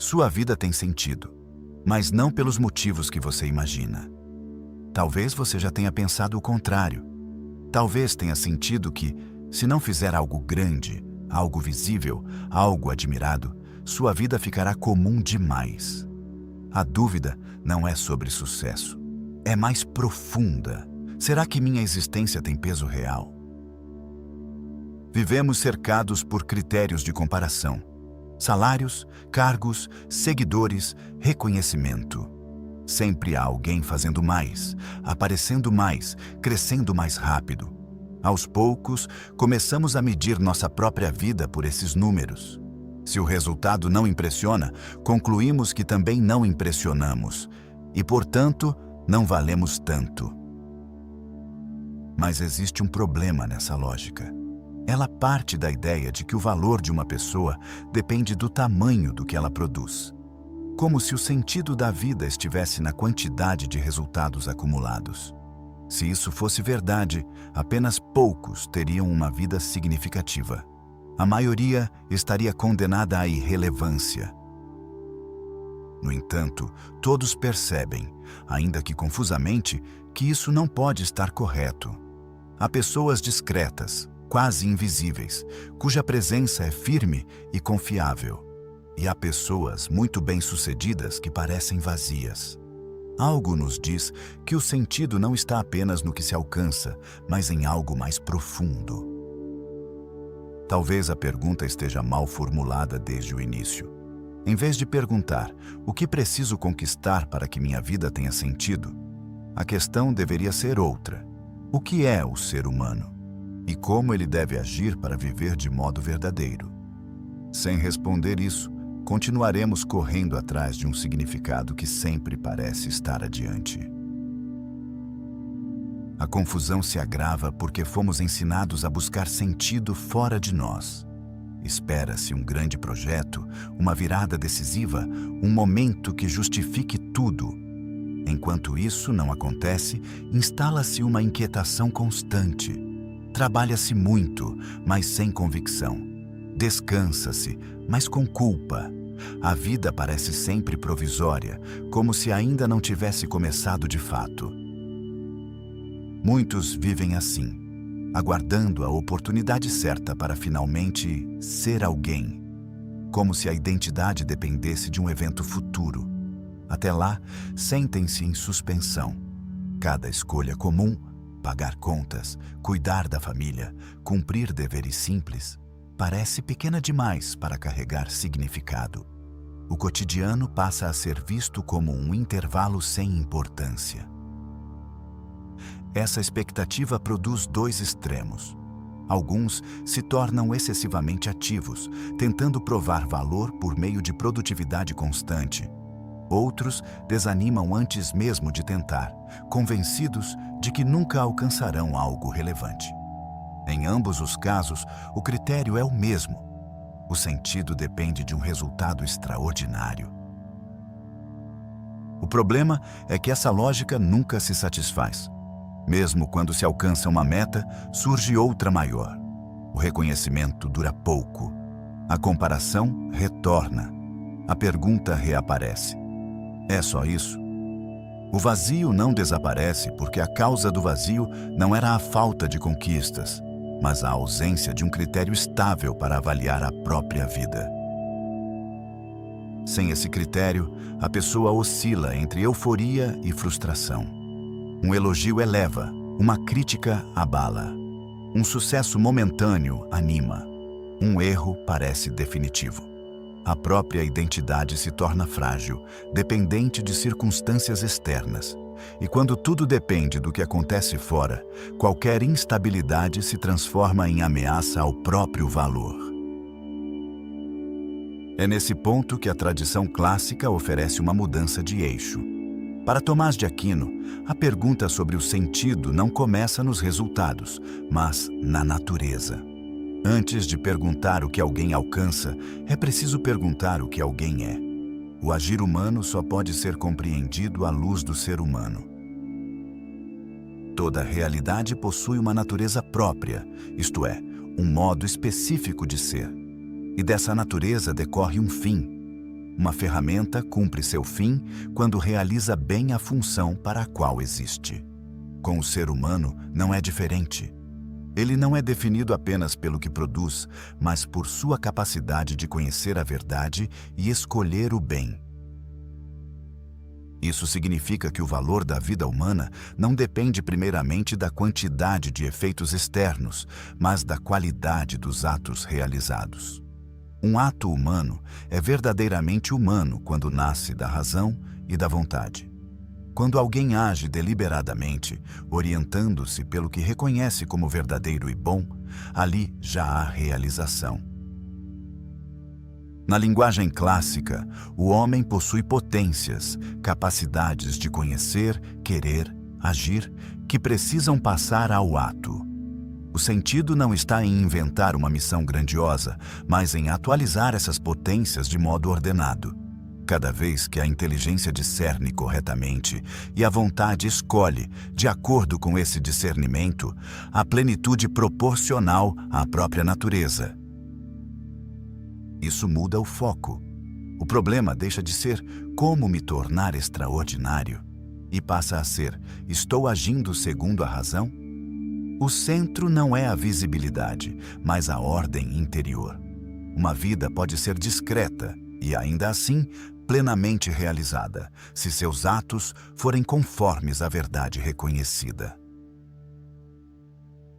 Sua vida tem sentido, mas não pelos motivos que você imagina. Talvez você já tenha pensado o contrário. Talvez tenha sentido que, se não fizer algo grande, algo visível, algo admirado, sua vida ficará comum demais. A dúvida não é sobre sucesso. É mais profunda. Será que minha existência tem peso real? Vivemos cercados por critérios de comparação. Salários, cargos, seguidores, reconhecimento. Sempre há alguém fazendo mais, aparecendo mais, crescendo mais rápido. Aos poucos, começamos a medir nossa própria vida por esses números. Se o resultado não impressiona, concluímos que também não impressionamos e, portanto, não valemos tanto. Mas existe um problema nessa lógica. Ela parte da ideia de que o valor de uma pessoa depende do tamanho do que ela produz. Como se o sentido da vida estivesse na quantidade de resultados acumulados. Se isso fosse verdade, apenas poucos teriam uma vida significativa. A maioria estaria condenada à irrelevância. No entanto, todos percebem, ainda que confusamente, que isso não pode estar correto. Há pessoas discretas, quase invisíveis, cuja presença é firme e confiável. E há pessoas muito bem-sucedidas que parecem vazias. Algo nos diz que o sentido não está apenas no que se alcança, mas em algo mais profundo. Talvez a pergunta esteja mal formulada desde o início. Em vez de perguntar o que preciso conquistar para que minha vida tenha sentido, a questão deveria ser outra. O que é o ser humano? E como ele deve agir para viver de modo verdadeiro? Sem responder isso, continuaremos correndo atrás de um significado que sempre parece estar adiante. A confusão se agrava porque fomos ensinados a buscar sentido fora de nós. Espera-se um grande projeto, uma virada decisiva, um momento que justifique tudo. Enquanto isso não acontece, instala-se uma inquietação constante. Trabalha-se muito, mas sem convicção. Descansa-se, mas com culpa. A vida parece sempre provisória, como se ainda não tivesse começado de fato. Muitos vivem assim, aguardando a oportunidade certa para finalmente ser alguém, como se a identidade dependesse de um evento futuro. Até lá, sentem-se em suspensão. Cada escolha comum, pagar contas, cuidar da família, cumprir deveres simples, parece pequena demais para carregar significado. O cotidiano passa a ser visto como um intervalo sem importância. Essa expectativa produz dois extremos. Alguns se tornam excessivamente ativos, tentando provar valor por meio de produtividade constante. Outros desanimam antes mesmo de tentar, convencidos de que nunca alcançarão algo relevante. Em ambos os casos, o critério é o mesmo. O sentido depende de um resultado extraordinário. O problema é que essa lógica nunca se satisfaz. Mesmo quando se alcança uma meta, surge outra maior. O reconhecimento dura pouco. A comparação retorna. A pergunta reaparece. É só isso? O vazio não desaparece porque a causa do vazio não era a falta de conquistas, mas a ausência de um critério estável para avaliar a própria vida. Sem esse critério, a pessoa oscila entre euforia e frustração. Um elogio eleva, uma crítica abala. Um sucesso momentâneo anima. Um erro parece definitivo. A própria identidade se torna frágil, dependente de circunstâncias externas. E quando tudo depende do que acontece fora, qualquer instabilidade se transforma em ameaça ao próprio valor. É nesse ponto que a tradição clássica oferece uma mudança de eixo. Para Tomás de Aquino, a pergunta sobre o sentido não começa nos resultados, mas na natureza. Antes de perguntar o que alguém alcança, é preciso perguntar o que alguém é. O agir humano só pode ser compreendido à luz do ser humano. Toda realidade possui uma natureza própria, isto é, um modo específico de ser. E dessa natureza decorre um fim. Uma ferramenta cumpre seu fim quando realiza bem a função para a qual existe. Com o ser humano não é diferente. Ele não é definido apenas pelo que produz, mas por sua capacidade de conhecer a verdade e escolher o bem. Isso significa que o valor da vida humana não depende primeiramente da quantidade de efeitos externos, mas da qualidade dos atos realizados. Um ato humano é verdadeiramente humano quando nasce da razão e da vontade. Quando alguém age deliberadamente, orientando-se pelo que reconhece como verdadeiro e bom, ali já há realização. Na linguagem clássica, o homem possui potências, capacidades de conhecer, querer, agir, que precisam passar ao ato. O sentido não está em inventar uma missão grandiosa, mas em atualizar essas potências de modo ordenado. Cada vez que a inteligência discerne corretamente e a vontade escolhe, de acordo com esse discernimento, a plenitude proporcional à própria natureza. Isso muda o foco. O problema deixa de ser como me tornar extraordinário e passa a ser: estou agindo segundo a razão? O centro não é a visibilidade, mas a ordem interior. Uma vida pode ser discreta e, ainda assim, plenamente realizada, se seus atos forem conformes à verdade reconhecida.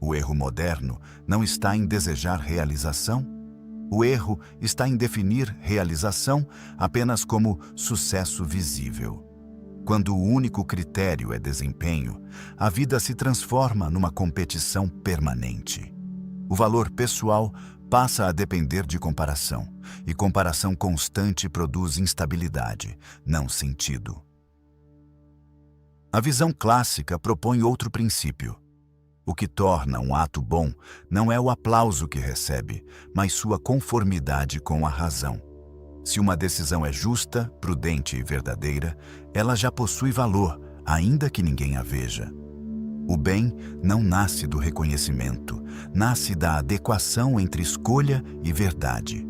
O erro moderno não está em desejar realização. O erro está em definir realização apenas como sucesso visível. Quando o único critério é desempenho, a vida se transforma numa competição permanente. O valor pessoal passa a depender de comparação, e comparação constante produz instabilidade, não sentido. A visão clássica propõe outro princípio. O que torna um ato bom não é o aplauso que recebe, mas sua conformidade com a razão. Se uma decisão é justa, prudente e verdadeira, ela já possui valor, ainda que ninguém a veja. O bem não nasce do reconhecimento, nasce da adequação entre escolha e verdade.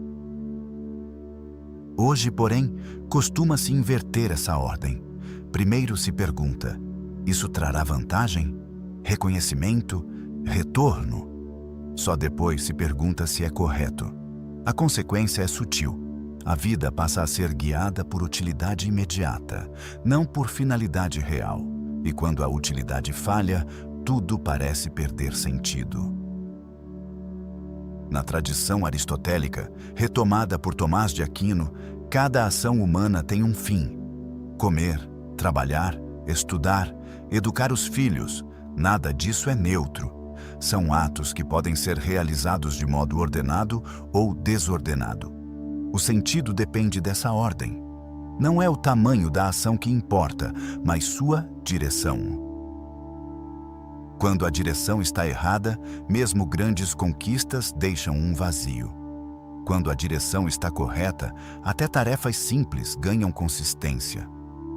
Hoje, porém, costuma-se inverter essa ordem. Primeiro se pergunta: isso trará vantagem? Reconhecimento? Retorno? Só depois se pergunta se é correto. A consequência é sutil. A vida passa a ser guiada por utilidade imediata, não por finalidade real. E quando a utilidade falha, tudo parece perder sentido. Na tradição aristotélica, retomada por Tomás de Aquino, cada ação humana tem um fim: comer, trabalhar, estudar, educar os filhos. Nada disso é neutro. São atos que podem ser realizados de modo ordenado ou desordenado. O sentido depende dessa ordem. Não é o tamanho da ação que importa, mas sua direção. Quando a direção está errada, mesmo grandes conquistas deixam um vazio. Quando a direção está correta, até tarefas simples ganham consistência.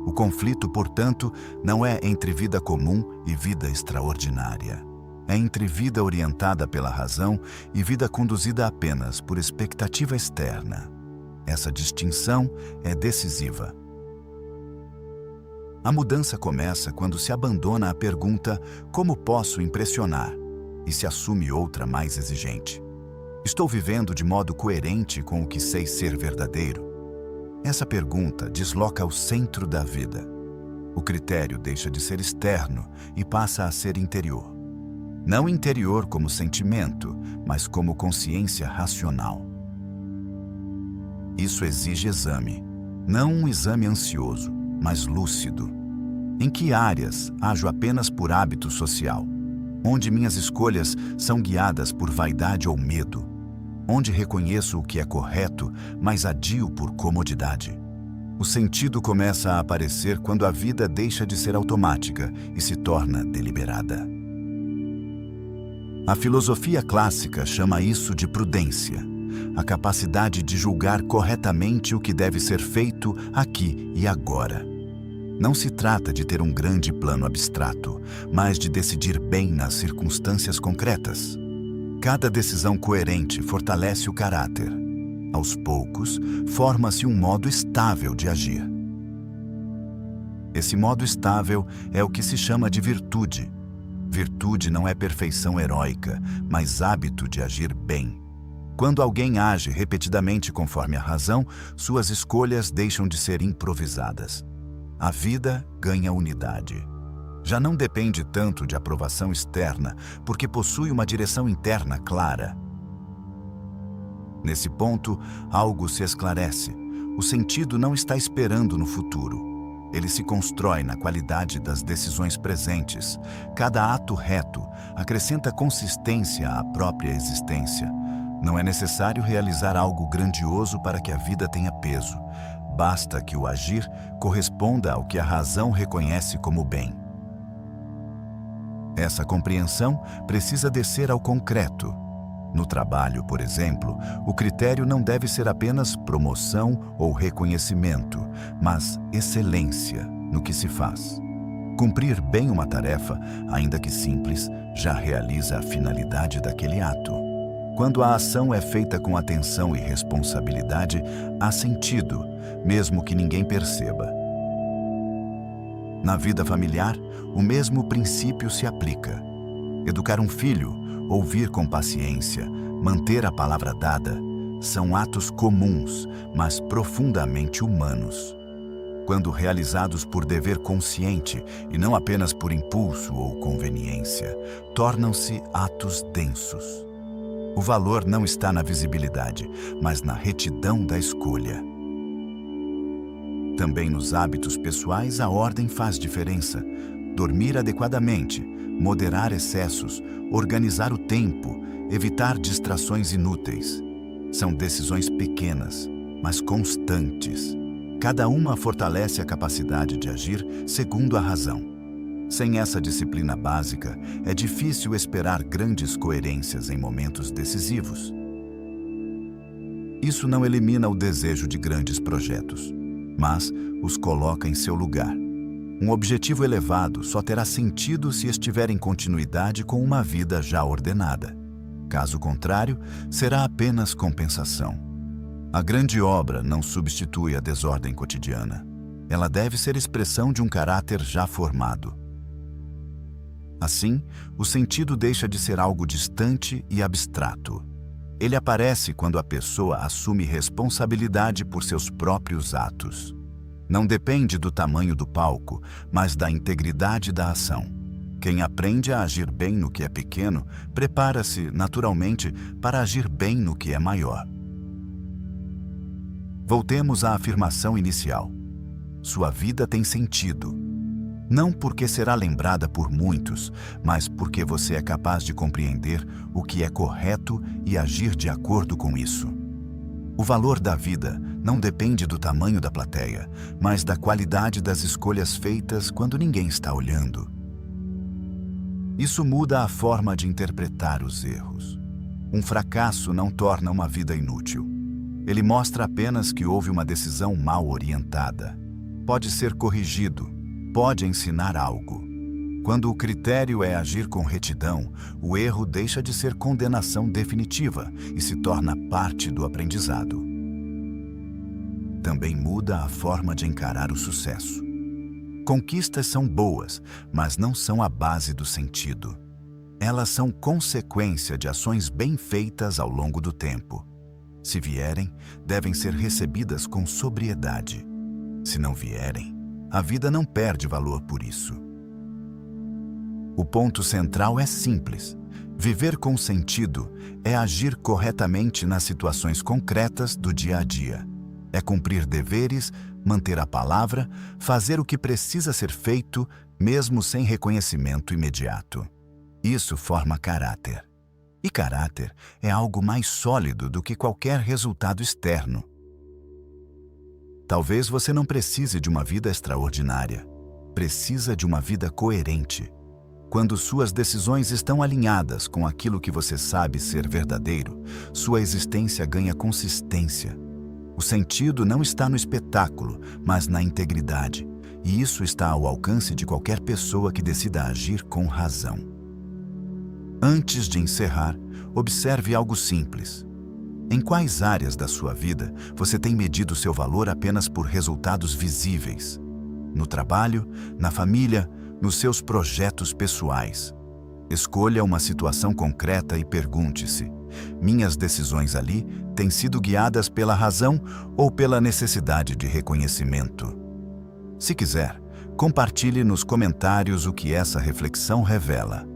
O conflito, portanto, não é entre vida comum e vida extraordinária. É entre vida orientada pela razão e vida conduzida apenas por expectativa externa. Essa distinção é decisiva. A mudança começa quando se abandona a pergunta "como posso impressionar?" e se assume outra mais exigente. Estou vivendo de modo coerente com o que sei ser verdadeiro? Essa pergunta desloca o centro da vida. O critério deixa de ser externo e passa a ser interior. Não interior como sentimento, mas como consciência racional. Isso exige exame. Não um exame ansioso, mas lúcido. Em que áreas ajo apenas por hábito social? Onde minhas escolhas são guiadas por vaidade ou medo? Onde reconheço o que é correto, mas adio por comodidade? O sentido começa a aparecer quando a vida deixa de ser automática e se torna deliberada. A filosofia clássica chama isso de prudência, a capacidade de julgar corretamente o que deve ser feito aqui e agora. Não se trata de ter um grande plano abstrato, mas de decidir bem nas circunstâncias concretas. Cada decisão coerente fortalece o caráter. Aos poucos, forma-se um modo estável de agir. Esse modo estável é o que se chama de virtude. Virtude não é perfeição heróica, mas hábito de agir bem. Quando alguém age repetidamente conforme a razão, suas escolhas deixam de ser improvisadas. A vida ganha unidade. Já não depende tanto de aprovação externa, porque possui uma direção interna clara. Nesse ponto, algo se esclarece. O sentido não está esperando no futuro. Ele se constrói na qualidade das decisões presentes. Cada ato reto acrescenta consistência à própria existência. Não é necessário realizar algo grandioso para que a vida tenha peso. Basta que o agir corresponda ao que a razão reconhece como bem. Essa compreensão precisa descer ao concreto. No trabalho, por exemplo, o critério não deve ser apenas promoção ou reconhecimento, mas excelência no que se faz. Cumprir bem uma tarefa, ainda que simples, já realiza a finalidade daquele ato. Quando a ação é feita com atenção e responsabilidade, há sentido, mesmo que ninguém perceba. Na vida familiar, o mesmo princípio se aplica. Educar um filho, ouvir com paciência, manter a palavra dada, são atos comuns, mas profundamente humanos. Quando realizados por dever consciente e não apenas por impulso ou conveniência, tornam-se atos densos. O valor não está na visibilidade, mas na retidão da escolha. Também nos hábitos pessoais a ordem faz diferença. Dormir adequadamente, moderar excessos, organizar o tempo, evitar distrações inúteis. São decisões pequenas, mas constantes. Cada uma fortalece a capacidade de agir segundo a razão. Sem essa disciplina básica, é difícil esperar grandes coerências em momentos decisivos. Isso não elimina o desejo de grandes projetos, mas os coloca em seu lugar. Um objetivo elevado só terá sentido se estiver em continuidade com uma vida já ordenada. Caso contrário, será apenas compensação. A grande obra não substitui a desordem cotidiana. Ela deve ser expressão de um caráter já formado. Assim, o sentido deixa de ser algo distante e abstrato. Ele aparece quando a pessoa assume responsabilidade por seus próprios atos. Não depende do tamanho do palco, mas da integridade da ação. Quem aprende a agir bem no que é pequeno, prepara-se, naturalmente, para agir bem no que é maior. Voltemos à afirmação inicial. Sua vida tem sentido. Não porque será lembrada por muitos, mas porque você é capaz de compreender o que é correto e agir de acordo com isso. O valor da vida não depende do tamanho da plateia, mas da qualidade das escolhas feitas quando ninguém está olhando. Isso muda a forma de interpretar os erros. Um fracasso não torna uma vida inútil. Ele mostra apenas que houve uma decisão mal orientada. Pode ser corrigido, pode ensinar algo. Quando o critério é agir com retidão, o erro deixa de ser condenação definitiva e se torna parte do aprendizado. Também muda a forma de encarar o sucesso. Conquistas são boas, mas não são a base do sentido. Elas são consequência de ações bem feitas ao longo do tempo. Se vierem, devem ser recebidas com sobriedade. Se não vierem, a vida não perde valor por isso. O ponto central é simples. Viver com sentido é agir corretamente nas situações concretas do dia a dia. É cumprir deveres, manter a palavra, fazer o que precisa ser feito, mesmo sem reconhecimento imediato. Isso forma caráter. E caráter é algo mais sólido do que qualquer resultado externo. Talvez você não precise de uma vida extraordinária. Precisa de uma vida coerente. Quando suas decisões estão alinhadas com aquilo que você sabe ser verdadeiro, sua existência ganha consistência. O sentido não está no espetáculo, mas na integridade, e isso está ao alcance de qualquer pessoa que decida agir com razão. Antes de encerrar, observe algo simples. Em quais áreas da sua vida você tem medido seu valor apenas por resultados visíveis? No trabalho, na família, nos seus projetos pessoais. Escolha uma situação concreta e pergunte-se: minhas decisões ali têm sido guiadas pela razão ou pela necessidade de reconhecimento? Se quiser, compartilhe nos comentários o que essa reflexão revela.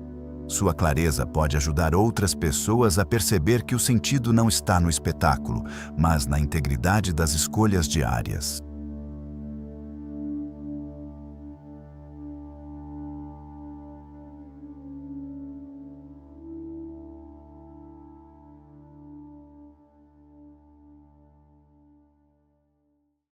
Sua clareza pode ajudar outras pessoas a perceber que o sentido não está no espetáculo, mas na integridade das escolhas diárias.